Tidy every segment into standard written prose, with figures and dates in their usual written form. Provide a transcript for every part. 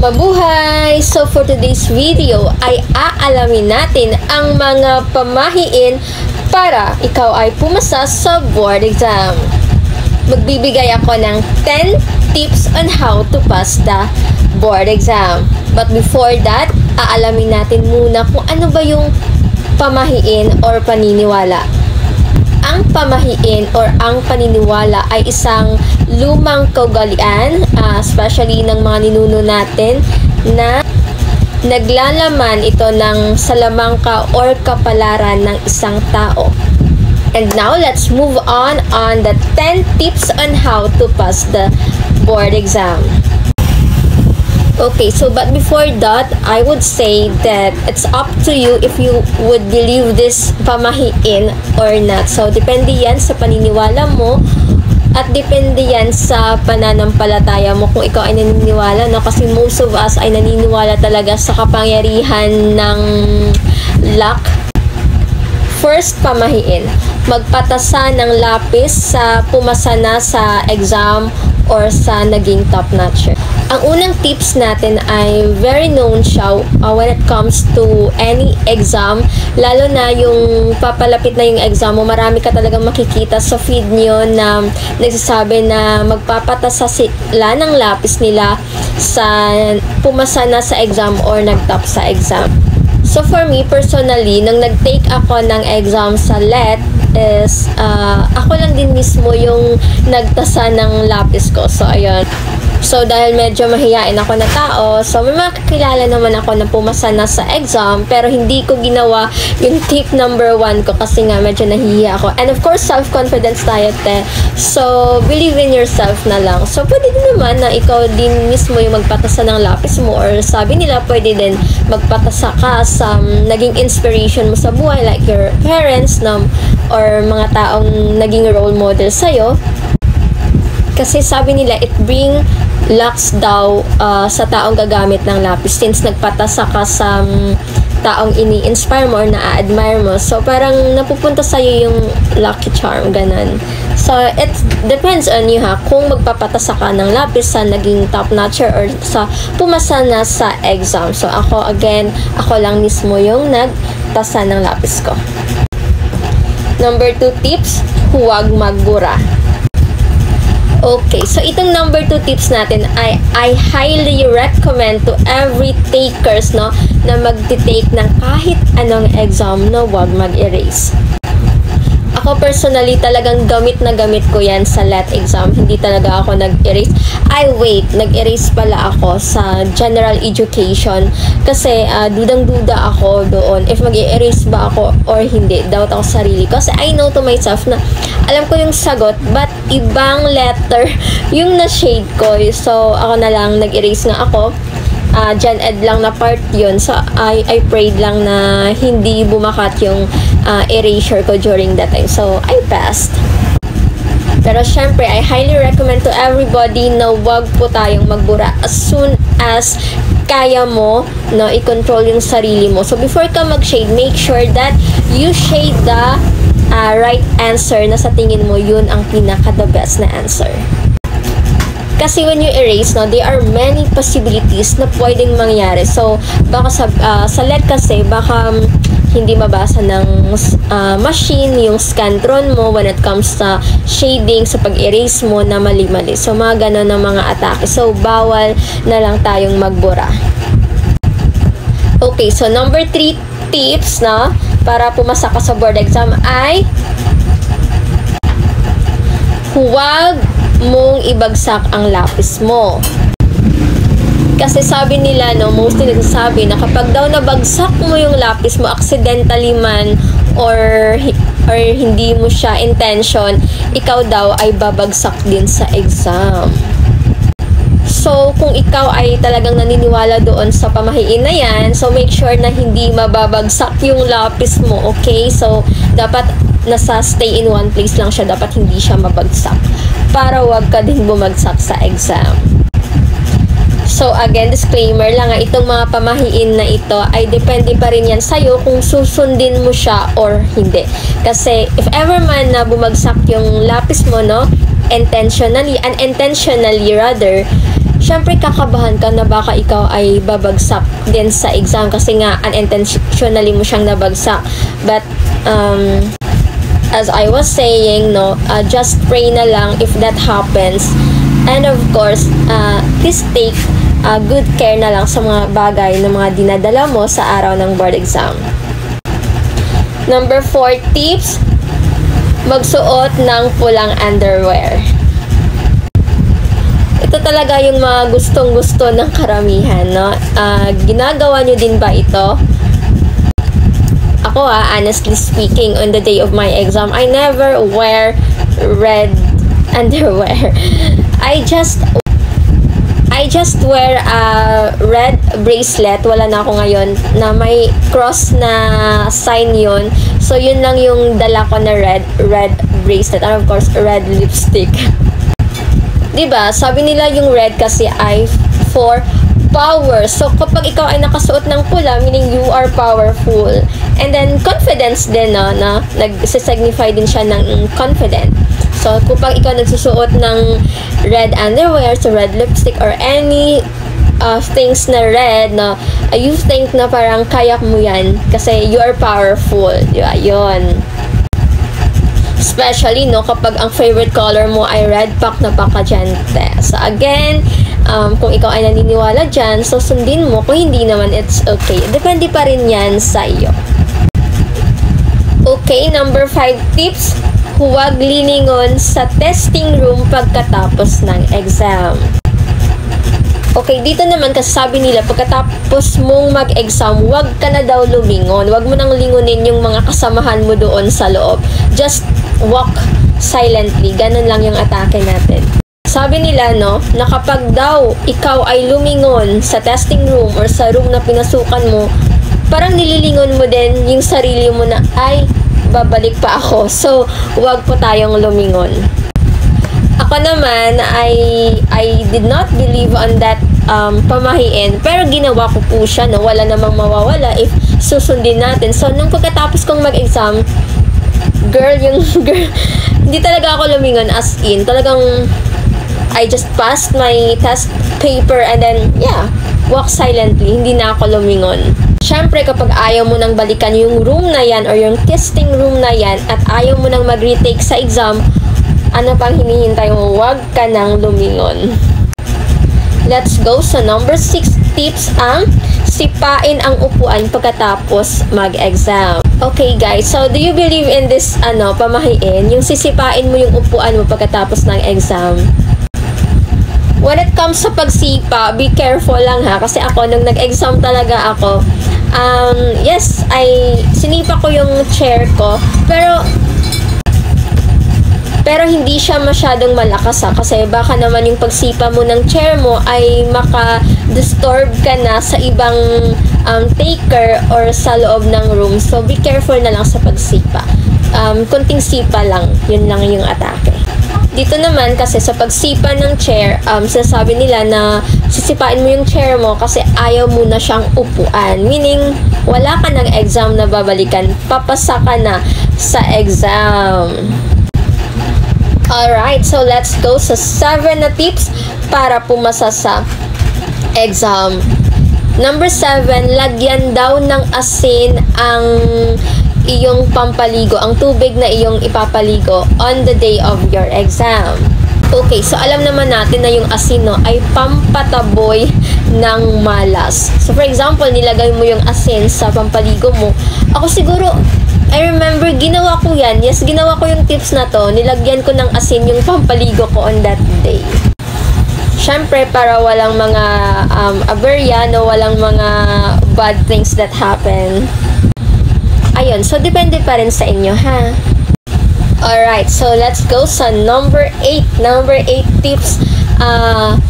Mabuhay! So for today's video ay aalamin natin ang mga pamahiin para ikaw ay pumasa sa board exam. Magbibigay ako ng 10 tips on how to pass the board exam. But before that, aalamin natin muna kung ano ba yung pamahiin or paniniwala. Ang pamahiin or ang paniniwala ay isang lumang kaugalian, especially ng mga ninuno natin, na naglalaman ito ng salamangka or kapalaran ng isang tao. And now, let's move on the 10 tips on how to pass the board exam. Okay, so but before that, I would say that it's up to you if you would believe this pamahiin or not. So, depende yan sa paniniwala mo at depende yan sa pananampalataya mo kung ikaw ay naniniwala, no? Kasi most of us ay naniniwala talaga sa kapangyarihan ng luck. First pamahiin, magpatasa ng lapis sa pumasa na sa exam or sa naging top-notcher. Ang unang tips natin ay very known siya when it comes to any exam, lalo na yung papalapit na yung exam mo, marami ka talagang makikita sa feed nyo na nagsasabi na magpapatasa sila ng lapis nila sa pumasa na sa exam or nag-top sa exam. So for me personally, nung nag-take ako ng exam sa LET is ako lang din mismo yung nagtasa ng lapis ko. So ayun. So dahil medyo mahiyain ako na tao, so may makakilala naman ako na pumasa na sa exam, pero hindi ko ginawa yung tip number 1 ko kasi nga medyo nahihiya ako. And of course, self-confidence tayo, te. So believe in yourself na lang. So pwede din naman na ikaw din mismo yung magpatasa ng lapis mo, or sabi nila pwede din magpatasa ka sa naging inspiration mo sa buhay, like your parents, or mga taong naging role model sa'yo. Kasi sabi nila, it bring lucks daw sa taong gagamit ng lapis since nagpatasa ka sa taong ini-inspire mo or na-admire mo. So, parang napupunta sa'yo yung lucky charm, ganun. So, it depends on you, ha, kung magpapatasa ka ng lapis sa naging top-notcher or sa pumasa na sa exam. So, ako lang mismo yung nagtasa ng lapis ko. Number 2 tips, huwag magbura. Okay, so itong number 2 tips natin ay I highly recommend to every takers, no, na magti-take ng kahit anong exam, no, wag mag-erase. Ako personally, talagang gamit na gamit ko yan sa LET exam. Hindi talaga ako nag-erase. Nag-erase pala ako sa general education kasi dudang-duda ako doon if mag-erase ba ako or hindi. Doubt ako sa sarili. Kasi I know to myself na alam ko yung sagot but ibang letter yung na-shade ko. So, ako na lang nag-erase nga ako. Gen Ed lang na part yun. So, I prayed lang na hindi bumakat yung erasure ko during that time. So, I passed. Pero syempre, I highly recommend to everybody na wag po tayong magbura as soon as kaya mo, no, i-control yung sarili mo. So, before ka mag-shade, make sure that you shade the right answer na sa tingin mo yun ang pinaka-the best na answer. Kasi when you erase, no, there are many possibilities na pwedeng mangyari. So, baka sa LET kasi, baka hindi mabasa ng machine yung scantron mo when it comes sa shading, sa pag-erase mo na mali-mali. So, mga ganon ng mga atake. So, bawal na lang tayong magbura. Okay, so number 3 tips, no, para pumasa ka sa board exam ay huwag mong ibagsak ang lapis mo. Kasi sabi nila, no, mostly nagsasabi na kapag daw nabagsak mo yung lapis mo accidentally man or hindi mo siya intention, ikaw daw ay babagsak din sa exam. So, kung ikaw ay talagang naniniwala doon sa pamahiin na yan, so make sure na hindi mababagsak yung lapis mo, okay? So, dapat nasa stay in one place lang siya, dapat hindi siya mabagsak para wag ka din bumagsak sa exam. So again, disclaimer lang, itong mga pamahiin na ito ay depende pa rin yan sa'yo kung susundin mo siya or hindi. Kasi if ever man na bumagsak yung lapis mo, no, unintentionally rather, syempre kakabahan ka na baka ikaw ay babagsak din sa exam kasi nga unintentionally mo siyang nabagsak. But as I was saying, no, just pray na lang if that happens. And of course, please take good care na lang sa mga bagay na mga dinadala mo sa araw ng board exam. Number 4 tips, magsuot ng pulang underwear. Ito talaga yung mga gustong-gusto ng karamihan, no? Ginagawa nyo din ba ito? Ako honestly speaking, on the day of my exam, I never wear red underwear. I just wear a red bracelet. Wala na ako ngayon na may cross na sign yun. So, yun lang yung dala ko na red bracelet. And of course, red lipstick. Diba? Sabi nila yung red kasi ay for power. So, kapag ikaw ay nakasuot ng pula, meaning you are powerful. And then, confidence din, no? Na nag-signify din siya ng confident. So, kapag ikaw nagsusuot ng red underwear, so red lipstick, or any things na red, no? You think na parang kaya mo yan kasi you are powerful. Diba? Yun. Especially, no, kapag ang favorite color mo ay red, pak na pak ka dyan. So, again, kung ikaw ay naniniwala dyan, so sundin mo. Kung hindi naman, it's okay. Depende pa rin yan sa iyo. Okay, number 5 tips. Huwag lilingon sa testing room pagkatapos ng exam. Okay, dito naman kasi sabi nila, pagkatapos mong mag-exam, huwag ka na daw lumingon. Huwag mo nang lingunin yung mga kasamahan mo doon sa loob. Just walk silently. Ganun lang yung atake natin. Sabi nila, no, na kapag daw ikaw ay lumingon sa testing room or sa room na pinasukan mo, parang nililingon mo din yung sarili mo na, ay, babalik pa ako. So, huwag po tayong lumingon. Ako naman, I did not believe on that pamahiin. Pero ginawa ko po siya, no? Wala namang mawawala if susundin natin. So, nung pagkatapos kong mag-exam, girl, hindi talaga ako lumingon as in. Talagang, I just passed my test paper and then, yeah, walk silently. Hindi na ako lumingon. Siyempre, kapag ayaw mo nang balikan yung room na yan or yung testing room na yan at ayaw mo nang mag-retake sa exam, ano pang hinihintay mo? Huwag ka nang lumingon. Let's go sa number 6 tips, ang sipain ang upuan pagkatapos mag-exam. Okay guys, so do you believe in this pamahiin? Yung sisipain mo yung upuan mo pagkatapos ng exam. When it comes sa pagsipa, be careful lang ha. Kasi ako, nung nag-exam talaga ako, yes, sinipa ko yung chair ko. Pero hindi siya masyadong malakas ha. Kasi baka naman yung pagsipa mo ng chair mo ay maka-disturb ka na sa ibang taker or sa loob ng room. So, be careful na lang sa pagsipa. Kunting sipa lang. Yun lang yung atake. Dito naman kasi sa pagsipa ng chair, sinasabi nila na sisipain mo yung chair mo kasi ayaw mo na siyang upuan. Meaning, wala ka ng exam na babalikan. Papasa ka na sa exam. Alright, so let's go sa 7 na tips para pumasa sa exam. Number 7, lagyan daw ng asin ang iyong pampaligo, ang tubig na iyong ipapaligo on the day of your exam. Okay, so alam naman natin na yung asin, no, ay pampataboy ng malas. So for example, nilagay mo yung asin sa pampaligo mo. Ako siguro, I remember, ginawa ko yan. Yes, ginawa ko yung tips na to. Nilagyan ko ng asin yung pampaligo ko on that day. Siyempre, para walang mga aberya, no, walang mga bad things that happen. Ayun, so depende pa rin sa inyo, ha? Alright, so let's go sa number 8. Number 8 tips,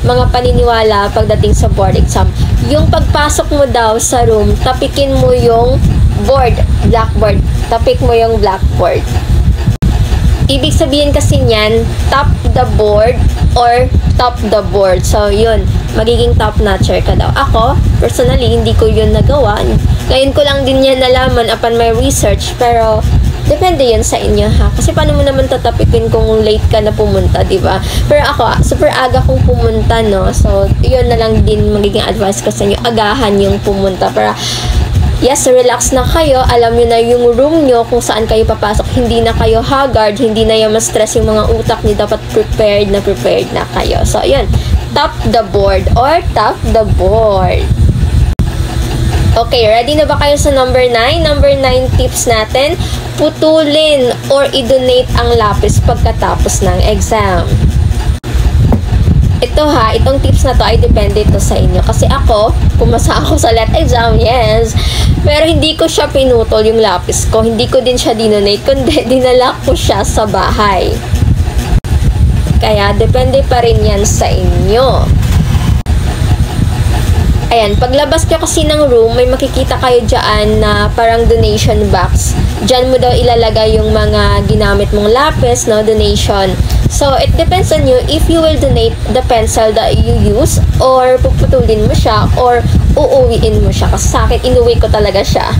mga paniniwala pagdating sa board exam. Yung pagpasok mo daw sa room, tapikin mo yung blackboard. Tapik mo yung blackboard. Ibig sabihin kasi niyan, top the board or top the board. So, yun, magiging top-notcher ka daw. Ako, personally, hindi ko yun nagawa. Ngayon ko lang din yan nalaman upon my research. Pero, depende yan sa inyo ha. Kasi paano mo naman tatapikin kung late ka na pumunta, di ba? Pero ako, super aga kong pumunta, no? So, yun na lang din magiging advice ko sa inyo. Agahan yung pumunta para yes, relax na kayo. Alam nyo na yung room nyo kung saan kayo papasok. Hindi na kayo haggard. Hindi na yung ma-stress yung mga utak nyo. Dapat prepared na kayo. So, yun. Top the board or top the board. Okay, ready na ba kayo sa number 9? Number 9 tips natin, putulin or i-donate ang lapis pagkatapos ng exam. Ito ha, itong tips na to ay depende ito sa inyo. Kasi ako, pumasa ako sa LET exam, yes. Pero hindi ko siya pinutol yung lapis ko. Hindi ko din siya dinonate, kundi dinala ko siya sa bahay. Kaya, depende pa rin yan sa inyo. Ayan, paglabas nyo kasi ng room, may makikita kayo dyan na parang donation box. Dyan mo daw ilalagay yung mga ginamit mong lapis, no, donation. So, it depends on you if you will donate the pencil that you use or puputulin mo siya or uuwiin mo siya. Kasi sa akin, inuwi ko talaga siya.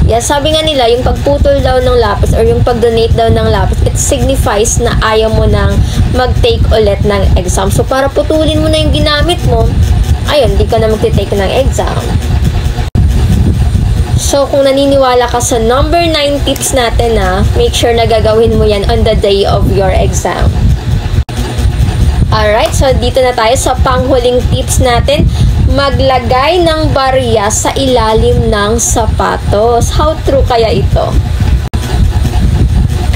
Yeah, sabi nga nila, yung pagputol daw ng lapis or yung pag-donate daw ng lapis, it signifies na ayaw mo nang mag-take ulit ng exam. So, para putulin mo na yung ginamit mo, ayun, di ka na mag-take ng exam. So, kung naniniwala ka sa number 9 tips natin make sure na gagawin mo yan on the day of your exam. Alright, so dito na tayo sa panghuling tips natin. Maglagay ng barya sa ilalim ng sapatos. How true kaya ito?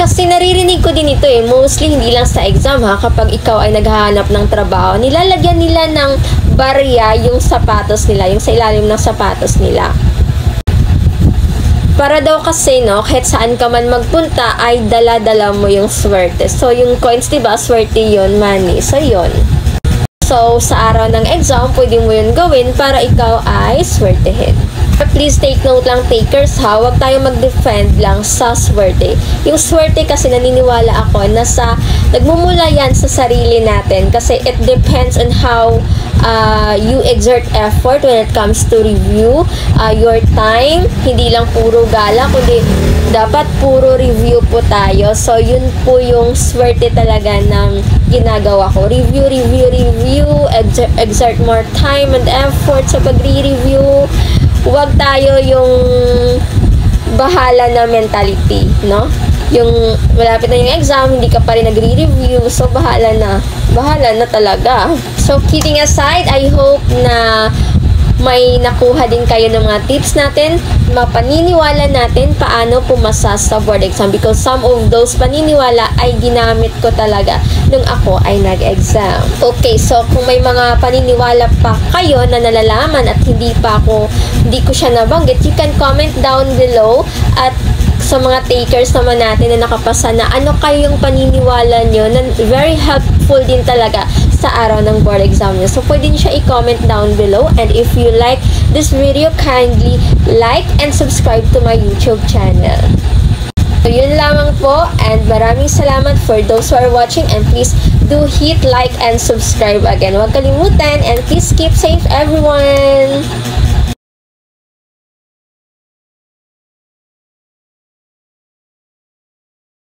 Kasi naririnig ko din ito mostly hindi lang sa exam kapag ikaw ay naghahanap ng trabaho, nilalagyan nila ng barya yung sapatos nila, yung sa ilalim ng sapatos nila. Para daw kasi, kahit saan ka man magpunta, ay dala-dala mo yung swerte. So, yung coins, diba, swerte yun, money. So, yun. So, sa araw ng exam, pwede mo yun gawin para ikaw ay swertehin. Please take note lang, takers huwag tayo mag-defend lang sa swerte. Yung swerte kasi naniniwala ako na nagmumula yan sa sarili natin kasi it depends on how you exert effort when it comes to review, your time, hindi lang puro gala, kundi dapat puro review po tayo. So, yun po yung swerte talaga ng ginagawa ko. Review, exert more time and effort sa pagre-review. Huwag tayo yung bahala na mentality, no? Yung malapit na yung exam, hindi ka pa rin nagre-review, so bahala na talaga. So, kidding aside, I hope na may nakuha din kayo ng mga tips natin, mapaniniwala natin paano pumasa sa board exam because some of those paniniwala ay ginamit ko talaga nung ako ay nag-exam. Okay, so kung may mga paniniwala pa kayo na nalalaman at hindi ko siya nabanggit, you can comment down below at sa mga takers naman natin na nakapasa na ano kayong paniniwala nyo na very helpful din talaga sa araw ng board exam nyo. So, pwede nyo siya i-comment down below. And if you like this video, kindly like and subscribe to my YouTube channel. So, yun lamang po. And maraming salamat for those who are watching. And please do hit like and subscribe again. Huwag kalimutan. And please keep safe, everyone!